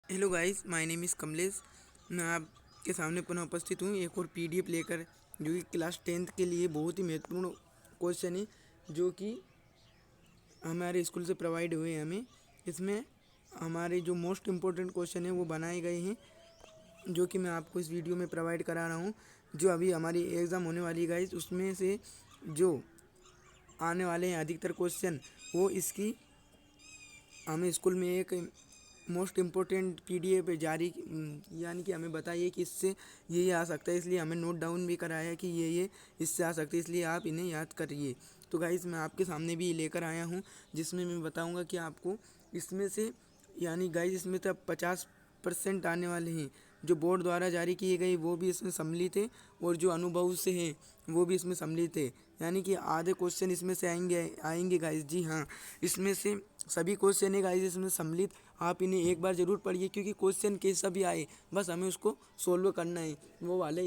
Hello guys, my name is Kamlesh. मैं आपके सामने पुनः उपस्थित हूँ एक और पीडीएफ लेकर, जो कि क्लास 10th के लिए बहुत ही महत्वपूर्ण क्वेश्चन है, जो कि हमारे स्कूल से प्रोवाइड हुए हैं हमें। इसमें हमारे जो मोस्ट इम्पोर्टेंट क्वेश्चन है वो बनाए गए हैं, जो कि मैं आपको इस वीडियो में प्रोवाइड करा रहा हूँ। जो अभी हमारी एग्ज़ाम होने वाली है गाइस, उसमें से जो आने वाले हैं अधिकतर क्वेश्चन, वो इसकी हमें स्कूल में एक मोस्ट इम्पोर्टेंट पीडीएफ जारी यानी कि हमें बताइए कि इससे ये आ सकता है, इसलिए हमें नोट डाउन भी कराया है कि ये इससे आ सकता है, इसलिए आप इन्हें याद करिए। तो गाइस, मैं आपके सामने भी लेकर आया हूँ, जिसमें मैं बताऊँगा कि आपको इसमें से, यानी गाइस इसमें तो 50% आने वाले हैं। जो बोर्ड द्वारा जारी किए गए वो भी इसमें सम्मिलित है, और जो अनुभव से हैं वो भी इसमें सम्मिलित है। यानी कि आधे क्वेश्चन इसमें से आएंगे आएंगे गाइस। जी हाँ, इसमें से सभी क्वेश्चन है गाइस इसमें सम्मिलित। आप इन्हें एक बार ज़रूर पढ़िए, क्योंकि क्वेश्चन कैसा भी आए, बस हमें उसको सोल्व करना है। वो वाले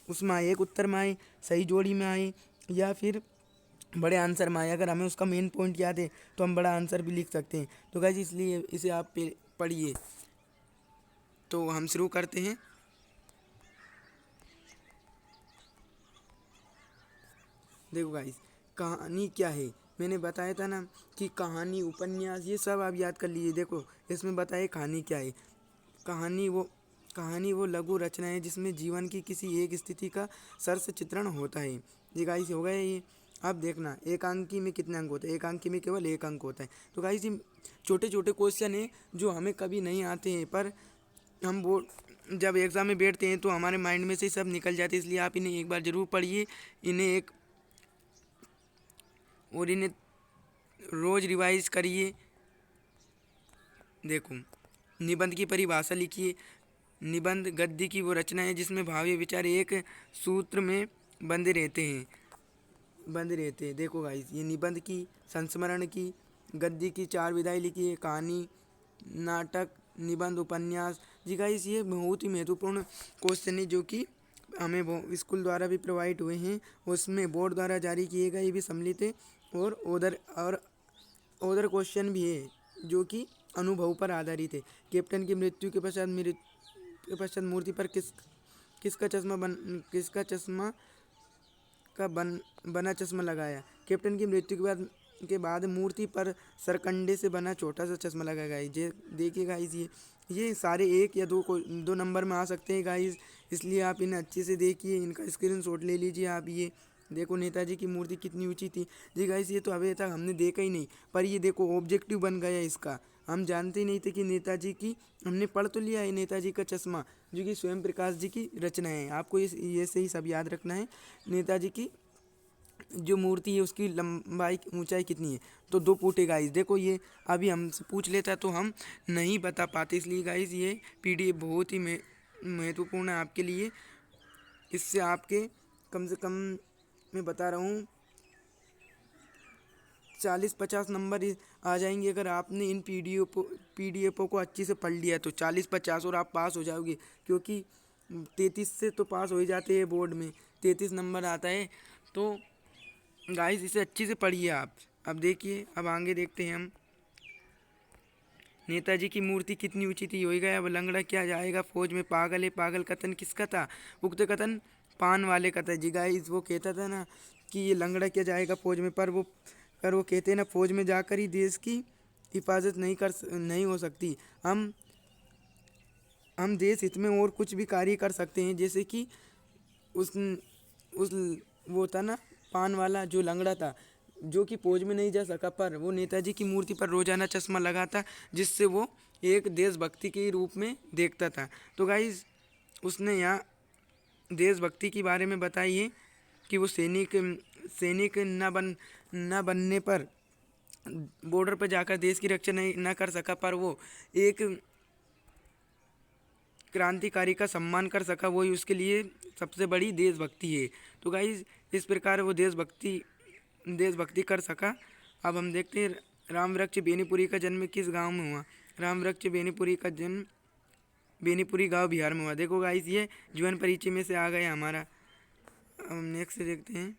उसमें आए, एक उत्तर में आए, सही जोड़ी में आए, या फिर बड़े आंसर में आए। अगर हमें उसका मेन पॉइंट याद है तो हम बड़ा आंसर भी लिख सकते हैं। तो गाइस, इसलिए इसे आप पढ़िए। तो हम शुरू करते हैं। देखो गाइस, कहानी क्या है, मैंने बताया था ना कि कहानी, उपन्यास, ये सब आप याद कर लीजिए। देखो, इसमें बताइए कहानी क्या है। कहानी वो कहानी वो लघु रचना है जिसमें जीवन की किसी एक स्थिति का सरस चित्रण होता है। ये गाइस हो गया ये। अब देखना, एक अंकी में कितने अंक होते हैं। एक अंकी में केवल एक अंक होता है। तो गाइस, ये छोटे छोटे क्वेश्चन हैं जो हमें कभी नहीं आते हैं, पर हम वो जब एग्ज़ाम में बैठते हैं तो हमारे माइंड में से सब निकल जाते हैं। इसलिए आप इन्हें एक बार ज़रूर पढ़िए, इन्हें एक और इन्हें रोज़ रिवाइज करिए। देखो, निबंध की परिभाषा लिखिए। निबंध गद्य की वो रचना है जिसमें भावी विचार एक सूत्र में बंधे रहते हैं। देखो गाइस, ये निबंध की, संस्मरण की, गद्य की 4 विधाएं लिखी है। कहानी, नाटक, निबंध, उपन्यास। जी गाइस, ये बहुत ही महत्वपूर्ण क्वेश्चन है, जो कि हमें वो स्कूल द्वारा भी प्रोवाइड हुए हैं। उसमें बोर्ड द्वारा जारी किए गए भी सम्मिलित है, और ओदर क्वेश्चन भी है जो कि अनुभव पर आधारित है। कैप्टन की मृत्यु के पश्चात मूर्ति पर किसका चश्मा का बना चश्मा लगाया। कैप्टन की मृत्यु के बाद मूर्ति पर सरकंडे से बना छोटा सा चश्मा लगाया गाइस। देखिए गाइस, ये सारे एक या दो नंबर में आ सकते हैं गाइस, इसलिए आप इन्हें अच्छे से देखिए। इनका स्क्रीनशॉट ले लीजिए आप। ये देखो, नेताजी की मूर्ति कितनी ऊंची थी। जी गाइस, ये तो अभी तक हमने देखा ही नहीं, पर ये देखो ऑब्जेक्टिव बन गया इसका। हम जानते ही नहीं थे कि नेताजी की, हमने पढ़ तो लिया है नेताजी का चश्मा, जो कि स्वयं प्रकाश जी की रचना है। आपको ये से ही सब याद रखना है। नेताजी की जो मूर्ति है उसकी लंबाई, ऊंचाई कितनी है, तो 2 फुट है गाइस। देखो, ये अभी हमसे पूछ लेता तो हम नहीं बता पाते, इसलिए गाइस ये पीडीएफ बहुत ही महत्वपूर्ण है आपके लिए। इससे आपके कम से कम, मैं बता रहा हूँ, 40-50 नंबर आ जाएंगे अगर आपने इन पीडीएफों को अच्छे से पढ़ लिया तो। 40-50 और आप पास हो जाओगे, क्योंकि 33 से तो पास हो ही जाते हैं बोर्ड में, 33 नंबर आता है। तो गाइस, इसे अच्छे से पढ़िए आप। अब देखिए, अब आगे देखते हैं हम। नेताजी की मूर्ति कितनी ऊंची थी, हो ही गया। अब लंगड़ा क्या जाएगा फौज में, पागल है पागल कथन किसका था। उक्त कथन पान वाले का था। जी गाइस, वो कहता था ना कि ये लंगड़ा क्या जाएगा फौज में, पर वो कहते हैं ना, फौज में जाकर ही देश की हिफाजत नहीं हो सकती। हम देश हित में और कुछ भी कार्य कर सकते हैं, जैसे कि उस वो था ना, पान वाला जो लंगड़ा था, जो कि फौज में नहीं जा सका, पर वो नेताजी की मूर्ति पर रोजाना चश्मा लगाता, जिससे वो एक देशभक्ति के रूप में देखता था। तो गाइज, उसने यहाँ देशभक्ति के बारे में बताई है कि वो सैनिक न बनने पर, बॉर्डर पर जाकर देश की रक्षा नहीं न कर सका, पर वो एक क्रांतिकारी का सम्मान कर सका, वही उसके लिए सबसे बड़ी देशभक्ति है। तो गाइज, इस प्रकार वो देशभक्ति कर सका। अब हम देखते हैं, रामवृक्ष बेनीपुरी का जन्म किस गांव में हुआ। रामवृक्ष बेनीपुरी का जन्म बेनीपुरी गांव बिहार में हुआ। देखो गाइस, ये जीवन परिचय में से आ गया हमारा। हम नेक्स्ट देखते हैं,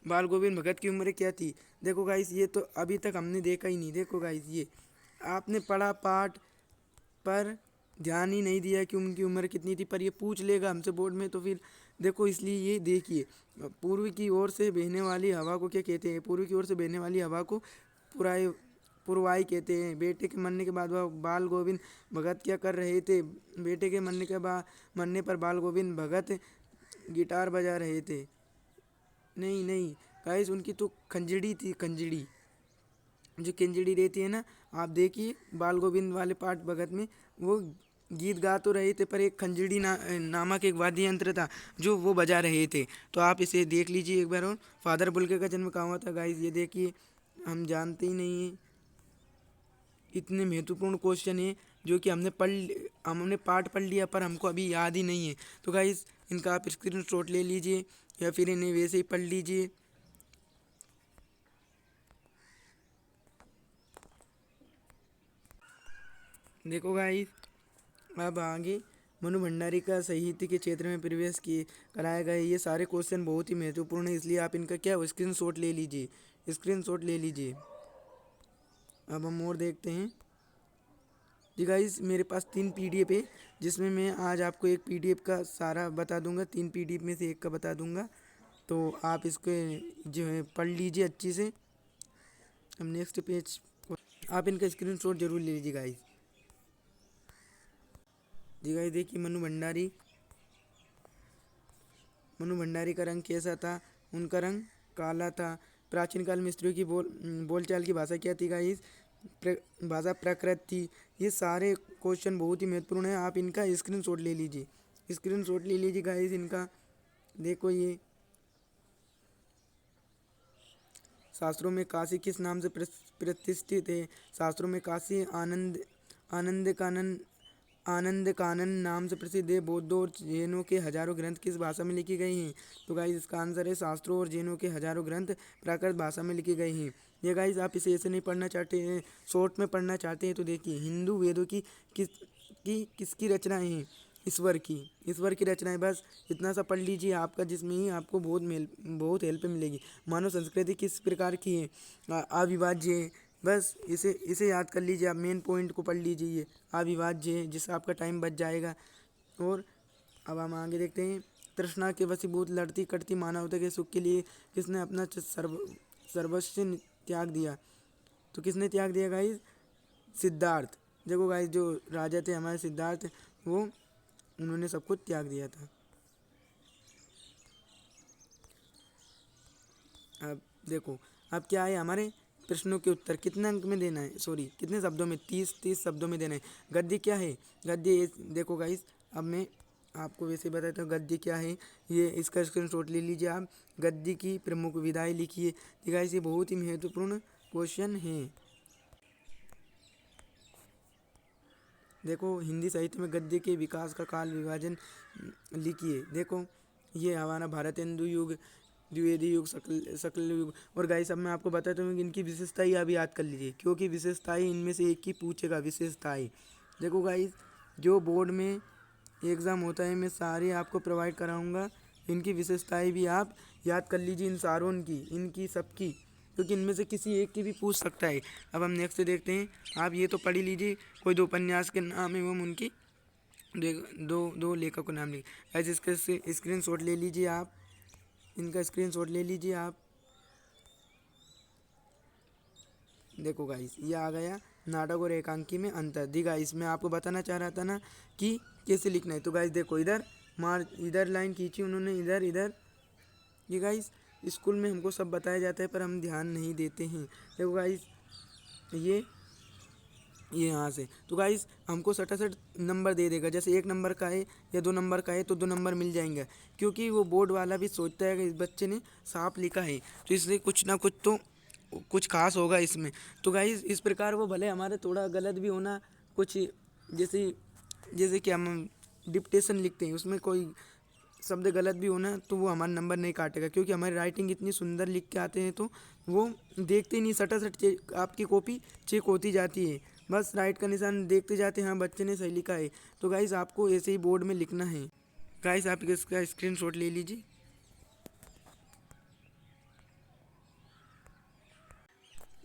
बाल गोविंद भगत की उम्र क्या थी। देखो गाइस, ये तो अभी तक हमने देखा ही नहीं। देखो गाइस, ये आपने पढ़ा पाठ पर ध्यान ही नहीं दिया कि उनकी उम्र कितनी थी, पर ये पूछ लेगा हमसे बोर्ड में तो फिर देखो। इसलिए ये देखिए, पूर्व की ओर से बहने वाली हवा को क्या कहते हैं? पूर्व की ओर से बहने वाली हवा को पुराई पुरवाई कहते हैं। बेटे के मरने के बाद वह बाल गोविंद भगत क्या कर रहे थे? बेटे के मरने पर बाल गोविंद भगत गिटार बजा रहे थे। नहीं नहीं गाइस, उनकी तो खंजड़ी थी, खंजड़ी, जो किंजड़ी रहती है ना। आप देखिए बाल गोविंद वाले पाठ भगत में वो गीत गा तो रहे थे, पर एक खंजड़ी नामक एक वाद्य यंत्र था जो वो बजा रहे थे। तो आप इसे देख लीजिए एक बार। और फादर बुल्के का जन्म कहाँ हुआ था गाइस? ये देखिए, हम जानते ही नहीं है। इतने महत्वपूर्ण क्वेश्चन है जो कि हमने पाठ पढ़ लिया पर हमको अभी याद ही नहीं है। तो गाइस इनका आप स्क्रीन शॉट ले लीजिए या फिर इन्हें वैसे ही पढ़ लीजिए। देखो गाइस, अब आगे मनु भंडारी का साहित्य के क्षेत्र में प्रवेश किए कराया गया। ये सारे क्वेश्चन बहुत ही महत्वपूर्ण है, इसलिए आप इनका क्या स्क्रीन शॉट ले लीजिए, स्क्रीन शॉट ले लीजिए। अब हम और देखते हैं जी गाइस। मेरे पास 3 पीडीएफ है, जिसमें मैं आज आपको एक पीडीएफ का सारा बता दूंगा। 3 पीडीएफ में से एक का बता दूंगा, तो आप इसको जो है पढ़ लीजिए अच्छी से। हम नेक्स्ट पेज, आप इनका स्क्रीन शॉट जरूर ले लीजिए गाइस। जी गाइस देखिए, मनु भंडारी का रंग कैसा था? उनका रंग काला था। प्राचीन काल में स्त्रियों की बोलचाल की भाषा क्या थी गाइस? भाषा प्राकृत थी। ये सारे क्वेश्चन बहुत ही महत्वपूर्ण है, आप इनका स्क्रीनशॉट ले लीजिए, स्क्रीनशॉट ले लीजिए गाइस इनका। देखो, ये शास्त्रों में काशी किस नाम से प्रतिष्ठित है? शास्त्रों में काशी आनंद कानन आनंद कानन नाम से प्रसिद्ध है। बौद्धों और जैनों के हजारों ग्रंथ किस भाषा में लिखे गए हैं? तो गाइस इसका आंसर है, शास्त्रों और जैनों के हजारों ग्रंथ प्राकृत भाषा में लिखे गए हैं। ये गाइस आप इसे ऐसे नहीं पढ़ना चाहते हैं, शॉर्ट में पढ़ना चाहते हैं, तो देखिए हिंदू वेदों की किसकी रचनाएं हैं? ईश्वर की रचनाएं। बस इतना सा पढ़ लीजिए आपका, जिसमें ही आपको बहुत हेल्प मिलेगी। मानव संस्कृति किस प्रकार की है? अविभाज्य है। बस इसे याद कर लीजिए, आप मेन पॉइंट को पढ़ लीजिए। ये अविभाज्य है, जिससे आपका टाइम बच जाएगा। और अब हम आगे देखते हैं। तृष्णा के वशीभूत लड़ती कटती मानवता के सुख के लिए किसने अपना सर्वस्व त्याग दिया? तो किसने त्याग दिया गाइस? सिद्धार्थ। देखो गाइस, जो राजा थे हमारे सिद्धार्थ, वो उन्होंने सब कुछ त्याग दिया था। अब देखो, अब क्या है, हमारे प्रश्नों के उत्तर कितने अंक में देना है? सॉरी, कितने शब्दों में? 30 शब्दों में देना है। गद्य क्या है? गद्य देखो गाइस, अब मैं आपको वैसे बताता हूँ गद्य क्या है। ये इसका स्क्रीनशॉट ले लीजिए आप। गद्य की प्रमुख विधाएं लिखिए। ठीक है गाइस, ये बहुत ही महत्वपूर्ण क्वेश्चन है। देखो, हिंदी साहित्य में गद्य के विकास का काल विभाजन लिखिए। देखो, ये हमारा भारतेंदु युग, द्विवेदी युग, शकल युग। और गाइस अब मैं आपको बताता हूँ कि इनकी विशेषताएं आप याद कर लीजिए, क्योंकि विशेषताएं इनमें से एक ही पूछेगा, विशेषताएं। देखो गाइस, जो बोर्ड में एग्ज़ाम होता है मैं सारे आपको प्रोवाइड कराऊंगा। इनकी विशेषताएं भी आप याद कर लीजिए, इन सारों की, इनकी सबकी, क्योंकि इनमें से किसी एक की भी पूछ सकता है। अब हम नेक्स्ट देखते हैं। आप ये तो पढ़ ही लीजिए, कोई 2 उपन्यास के नाम एवं उनकी दो लेखकों को नाम लिखिए। ऐसे इसका स्क्रीन शॉट ले लीजिए आप, इनका स्क्रीन शॉट ले लीजिए आप। देखो गाइस, ये आ गया नाटक और एकांकी में अंतर। दी गाइस, मैं आपको बताना चाह रहा था ना कि कैसे लिखना है। तो गाइस देखो, इधर लाइन खींची उन्होंने, इधर इधर। ये गाइस स्कूल में हमको सब बताया जाता है, पर हम ध्यान नहीं देते हैं। देखो गाइस, ये यहाँ से तो गाइस हमको सटासट नंबर दे देगा। जैसे 1 नंबर का है या 2 नंबर का है तो 2 नंबर मिल जाएंगे, क्योंकि वो बोर्ड वाला भी सोचता है कि इस बच्चे ने साफ लिखा है, तो इसलिए कुछ ना कुछ तो कुछ खास होगा इसमें। तो गाइस इस प्रकार वो भले हमारे थोड़ा गलत भी होना, कुछ जैसे जैसे कि हम डिक्टेशन लिखते हैं, उसमें कोई शब्द गलत भी होना, तो वो हमारा नंबर नहीं काटेगा, क्योंकि हमारी राइटिंग इतनी सुंदर लिख के आते हैं। तो वो देखते ही नहीं, सटासट आपकी कॉपी चेक होती जाती है। बस राइट का निशान देखते जाते हैं, हाँ बच्चे ने सही लिखा है। तो गाइस आपको ऐसे ही बोर्ड में लिखना है। गाइस आप इसका स्क्रीनशॉट ले लीजिए।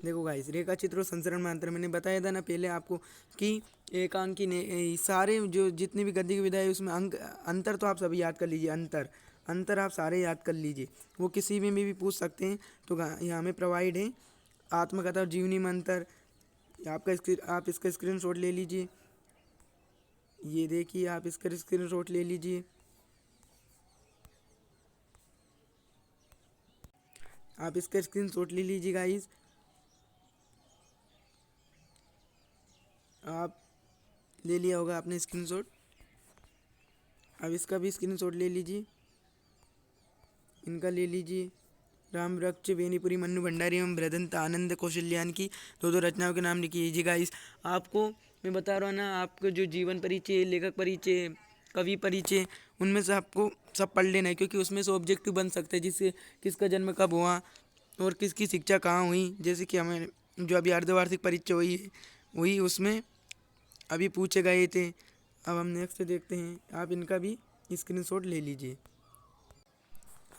देखो गाइस, रेखा चित्र और संचरण में अंतर मैंने बताया था ना पहले आपको कि एकांकी ने सारे जो जितनी भी गद्य की विधा है उसमें अंक अंतर तो आप सभी याद कर लीजिए। अंतर अंतर आप सारे याद कर लीजिए, वो किसी में भी पूछ सकते हैं। तो यहाँ हमें प्रोवाइड है आत्मकथा और जीवनी में अंतर। आप इसका स्क्रीनशॉट ले लीजिए। ये देखिए, आप इसका स्क्रीनशॉट ले लीजिए। आप इसका स्क्रीनशॉट ले लीजिए गाइस। आप ले लिया होगा आपने स्क्रीनशॉट। अब इसका भी स्क्रीनशॉट ले लीजिए, इनका ले लीजिए। राम वृक्ष बेनीपुरी मन्नू भंडारी एवं बृहदंत आनंद कौशल्यान की दो रचनाओं के नाम लिखिए जी गाइस। आपको मैं बता रहा हूँ ना, आपको जो जीवन परिचय, लेखक परिचय, कवि परिचय, उनमें से आपको सब पढ़ लेना है, क्योंकि उसमें से ऑब्जेक्टिव बन सकते हैं, जिससे किसका जन्म कब हुआ और किसकी शिक्षा कहाँ हुई। जैसे कि हमें जो अभी अर्धवार्षिक परीक्षा हुई है वही उसमें अभी पूछे गए थे। अब हम नेक्स्ट देखते हैं। आप इनका भी स्क्रीनशॉट ले लीजिए।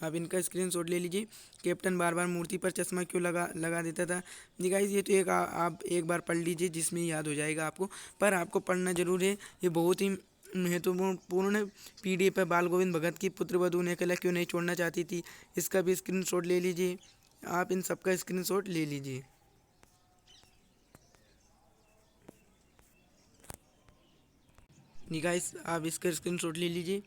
आप इनका स्क्रीनशॉट ले लीजिए। कैप्टन बार बार मूर्ति पर चश्मा क्यों लगा देता था जी गाइस। ये तो आप एक बार पढ़ लीजिए, जिसमें याद हो जाएगा आपको, पर आपको पढ़ना जरूर है। ये बहुत ही महत्वपूर्ण PDF है। बाल गोविंद भगत की पुत्रवधू ने कला क्यों नहीं छोड़ना चाहती थी, इसका भी स्क्रीनशॉट ले लीजिए। आप इन सबका स्क्रीनशॉट ले लीजिए। जी गाइस, आप इसका स्क्रीनशॉट ले लीजिए।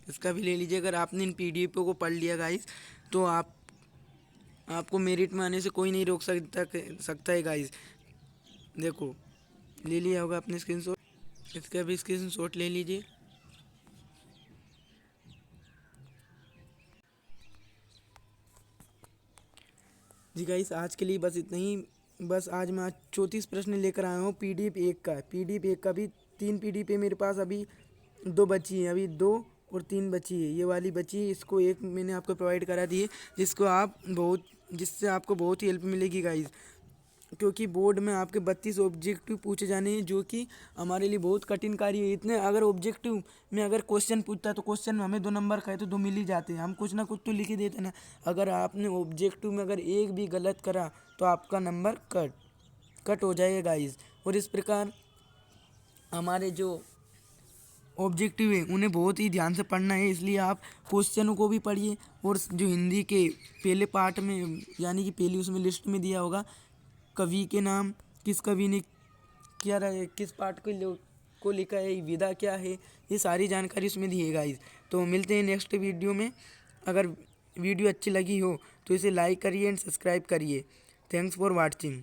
इसका भी ले लीजिए। अगर आपने इन PDF को पढ़ लिया गाइस, तो आपको मेरिट में आने से कोई नहीं रोक सकता है गाइस। देखो, ले लिया होगा आपने स्क्रीनशॉट। इसका भी स्क्रीनशॉट ले लीजिए। जी गाइस, आज के लिए बस इतना ही। बस आज मैं 34 प्रश्न लेकर आया हूँ PDF 1 का भी 3 PDF है मेरे पास। अभी 2 बची है, अभी 2 और 3 बची है। ये वाली बची है, इसको एक मैंने आपको प्रोवाइड करा दी है, जिससे आपको बहुत ही हेल्प मिलेगी गाइस। क्योंकि बोर्ड में आपके 32 ऑब्जेक्टिव पूछे जाने हैं, जो कि हमारे लिए बहुत कठिन कार्य है। इतने अगर ऑब्जेक्टिव में अगर क्वेश्चन पूछता है तो क्वेश्चन में हमें 2 नंबर खाए तो 2 मिल ही जाते हैं। हम कुछ ना कुछ तो लिख ही देते ना। अगर आपने ऑब्जेक्टिव में अगर एक भी गलत करा तो आपका नंबर कट हो जाएगा गाइस। और इस प्रकार हमारे जो ऑब्जेक्टिव है उन्हें बहुत ही ध्यान से पढ़ना है, इसलिए आप क्वेश्चनों को भी पढ़िए। और जो हिंदी के पहले पार्ट में, यानी कि पहली उसमें लिस्ट में दिया होगा कवि के नाम, किस कवि ने क्या रहा, किस पार्ट को लिखा है, विधा क्या है, ये सारी जानकारी उसमें दी है गाइस। तो मिलते हैं नेक्स्ट वीडियो में। अगर वीडियो अच्छी लगी हो तो इसे लाइक करिए एंड सब्सक्राइब करिए। Thanks for watching.